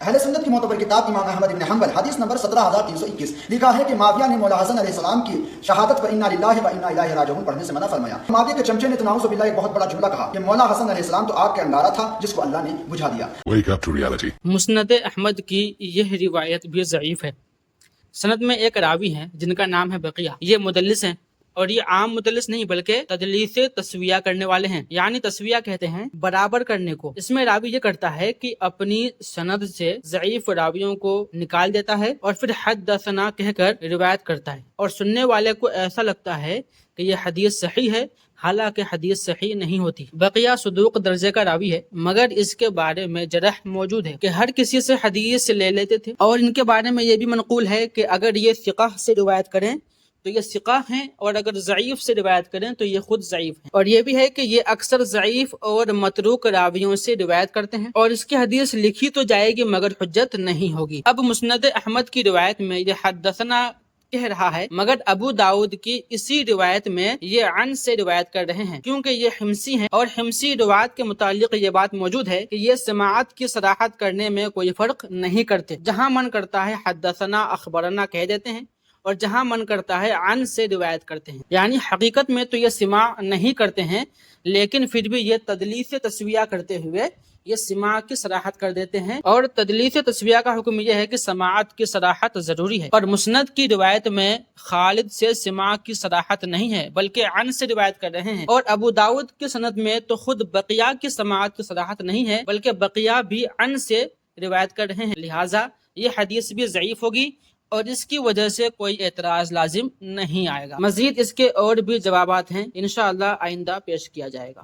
اہل سنت کی معتبر کتاب امام احمد بن حنبل حدیث نمبر 17321 لکھا ہے کہ معاویہ نے مولا حسن علیہ السلام کی شہادت پر انا للہ و انا الیہ راجعون پڑھنے سے منع فرمایا۔ معاویہ کے چمچے نے تو نعوذ باللہ ایک بہت بڑا جملہ کہا کہ مولا حسن علیہ السلام تو آگ کے انگارہ تھا جس کو اللہ نے بجھا دیا۔ Wake up to reality. مسند احمد کی یہ روایت بھی ضعیف ہے۔ سند میں ایک راوی ہیں جن کا نام ہے بقیہ، یہ مدلس ہیں، اور یہ عام مدلس نہیں بلکہ تدلیس تسویہ کرنے والے ہیں، یعنی تسویہ کہتے ہیں برابر کرنے کو۔ اس میں راوی یہ کرتا ہے کہ اپنی سند سے ضعیف راویوں کو نکال دیتا ہے اور پھر حدثنا کہہ کر روایت کرتا ہے، اور سننے والے کو ایسا لگتا ہے کہ یہ حدیث صحیح ہے، حالانکہ حدیث صحیح نہیں ہوتی۔ بقیہ صدوق درجے کا راوی ہے، مگر اس کے بارے میں جرح موجود ہے کہ ہر کسی سے حدیث لے لیتے تھے، اور ان کے بارے میں یہ بھی منقول ہے کہ اگر یہ ثقہ سے روایت کریں تو یہ ثقہ ہیں، اور اگر ضعیف سے روایت کریں تو یہ خود ضعیف ہیں، اور یہ بھی ہے کہ یہ اکثر ضعیف اور متروک راویوں سے روایت کرتے ہیں، اور اس کی حدیث لکھی تو جائے گی مگر حجت نہیں ہوگی۔ اب مسند احمد کی روایت میں یہ حدثنا کہہ رہا ہے، مگر ابو داؤد کی اسی روایت میں یہ عن سے روایت کر رہے ہیں، کیونکہ یہ حمصی ہیں، اور حمصی روایت کے متعلق یہ بات موجود ہے کہ یہ سماعت کی صراحت کرنے میں کوئی فرق نہیں کرتے، جہاں من کرتا ہے حدثنا اخبرنا کہہ دیتے ہیں، اور جہاں من کرتا ہے عن سے روایت کرتے ہیں، یعنی حقیقت میں تو یہ سماع نہیں کرتے ہیں، لیکن پھر بھی یہ تدلیس تسویہ کرتے ہوئے یہ سماع کی صراحت کر دیتے ہیں، اور تدلیس تسویہ کا حکم یہ ہے کہ سماعت کی صراحت ضروری ہے۔ اور مسند کی روایت میں خالد سے سماع کی صراحت نہیں ہے بلکہ عن سے روایت کر رہے ہیں، اور ابو داؤد کی سند میں تو خود بقیہ کی سماعت کی صراحت نہیں ہے بلکہ بقیہ بھی عن سے روایت کر رہے ہیں، لہٰذا یہ حدیث بھی ضعیف ہوگی، اور اس کی وجہ سے کوئی اعتراض لازم نہیں آئے گا۔ مزید اس کے اور بھی جوابات ہیں، انشاءاللہ آئندہ پیش کیا جائے گا۔